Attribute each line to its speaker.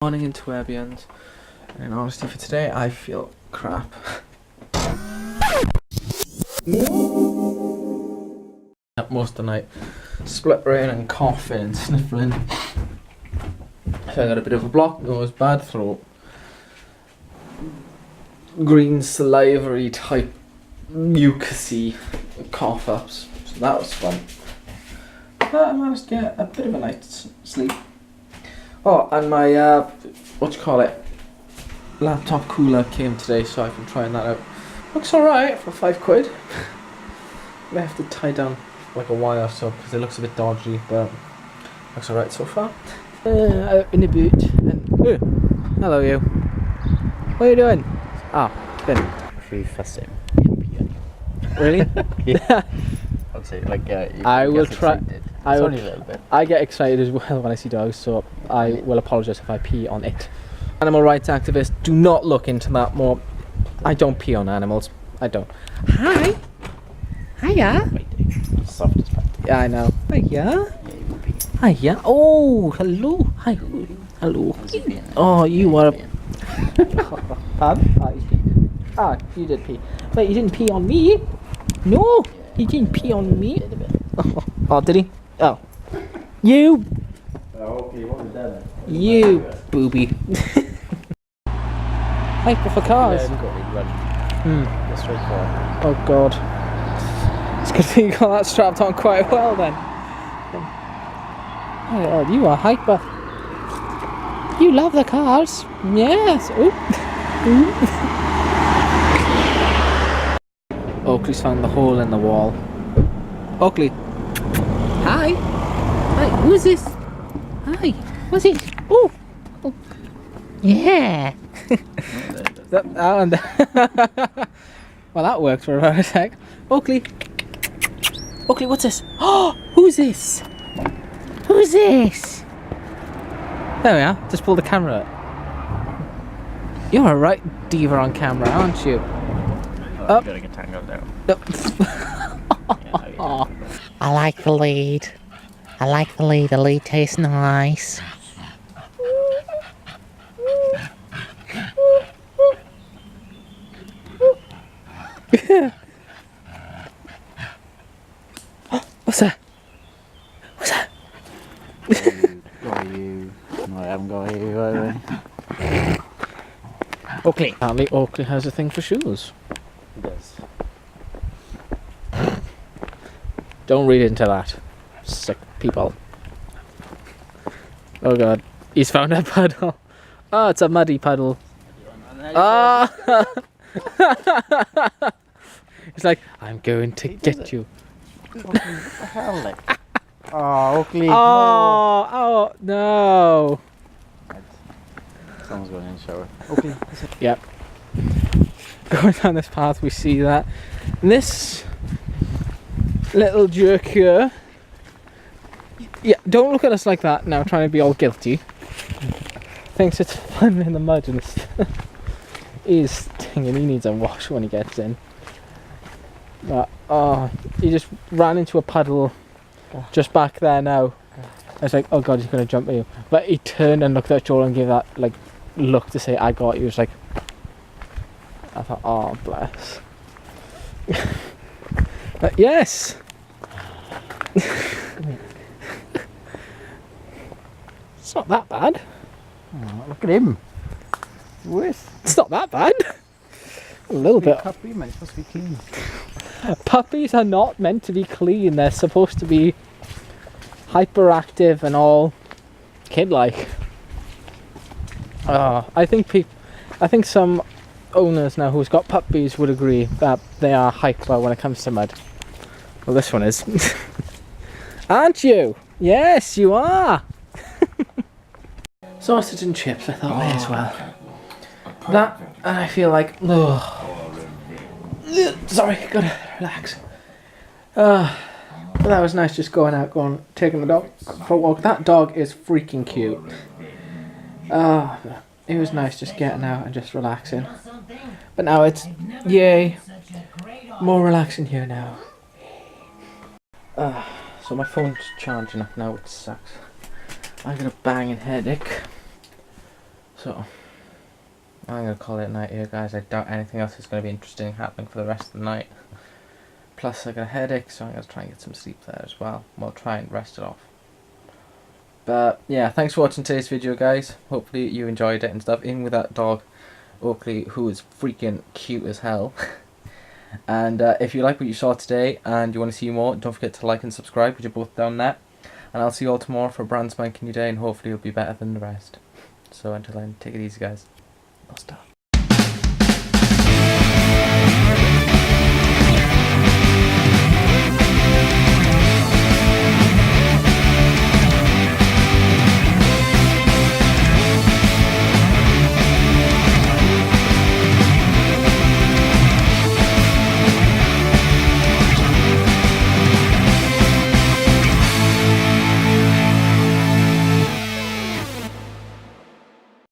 Speaker 1: Morning into Webians, and honestly for today I feel crap. Up most of the night, spluttering and coughing and sniffling. So I got a bit of a blocked nose, bad throat, green salivary type mucusy cough ups, so that was fun. But I managed to get a bit of a night's sleep. Oh, and my, laptop cooler came today, so I've been trying that out. Looks alright for £5. I have to tie down like a wire or so because it looks a bit dodgy, but looks alright so far. Out in the boot, and hello you. What are you doing? Ben.
Speaker 2: Free fussing.
Speaker 1: Really?
Speaker 2: Yeah. I'd say
Speaker 1: I will try.
Speaker 2: Excited.
Speaker 1: Only
Speaker 2: a little bit.
Speaker 1: I get excited as well when I see dogs, so I will apologise if I pee on it. Animal rights activists, do not look into that more. I don't pee on animals. I don't. Hi. Hiya.
Speaker 2: Soft as pie.
Speaker 1: Yeah, I know. Hiya.
Speaker 2: Yeah, you will be.
Speaker 1: Hiya. Oh, hello. Hi. Hello. Oh, you are. You did pee. Wait, you didn't pee on me? No, he didn't pee on me. Oh, did he? Oh. You.
Speaker 2: Okay, what was that?
Speaker 1: You booby. Hyper for cars.
Speaker 2: Just straight forward.
Speaker 1: Oh god. It's good that you got that strapped on quite well then. Oh god, you are hyper. You love the cars. Yes. Ooh. Oakley's found the hole in the wall. Oakley. Hi. Hi, who is this? Hi. What's it? Oh. Yeah. Well, that worked for about a sec. Oakley. Oakley, what's this? Oh, who's this? Who's this? There we are. Just pull the camera up. You're a right diva on camera, aren't you?
Speaker 2: I'm gonna get tangled there.
Speaker 3: I like the lead. I like the lead. The lead tastes nice.
Speaker 1: What's that? What's that?
Speaker 2: Got you. No, I haven't got you.
Speaker 1: Oakley. Apparently Oakley has a thing for shoes.
Speaker 2: He does.
Speaker 1: Don't read into that. Sick people. Oh god. He's found a puddle. Oh, it's a muddy puddle. Ah! He's like, I'm going to get you.
Speaker 2: What the hell? Like? Oh, Oakley.
Speaker 1: Oh no.
Speaker 2: Someone's going in the shower. Oakley.
Speaker 1: Yep. Going down this path, we see that. And this little jerk here. Yeah, don't look at us like that now, trying to be all guilty. Thinks it's fun in the mud and he's stinging. He needs a wash when he gets in. But he just ran into a puddle just back there now. I was like, oh god, he's gonna jump at you. But he turned and looked at Joel and gave that like look to say, I got you. He was like, I thought, oh bless. But yes. It's not that bad.
Speaker 2: Oh, look at him. Worse.
Speaker 1: It's not that bad. A little bit.
Speaker 2: Puppy, man. It's supposed to be clean.
Speaker 1: Puppies are not meant to be clean. They're supposed to be hyperactive and all kid-like. I think some owners now who's got puppies would agree that they are hyper when it comes to mud. Well, this one is. Aren't you? Yes, you are. Sausage and chips, I thought may as well. That, and I feel like, sorry, gotta relax. But that was nice just taking the dog for a walk. That dog is freaking cute. It was nice just getting out and just relaxing. But now it's, yay, more relaxing here now. So my phone's charging up now, which sucks. I got a banging headache. So I'm gonna call it a night here, guys. I doubt anything else is gonna be interesting happening for the rest of the night. Plus I got a headache, so I'm gonna try and get some sleep there as well. Well, try and rest it off. But yeah, thanks for watching today's video, guys. Hopefully you enjoyed it and stuff, even with that dog Oakley, who is freaking cute as hell. And if you like what you saw today and you want to see more, don't forget to like and subscribe, because you're both down there. And I'll see you all tomorrow for a brand spanking new day, and hopefully it'll be better than the rest. So until then, take it easy, guys. No stuff.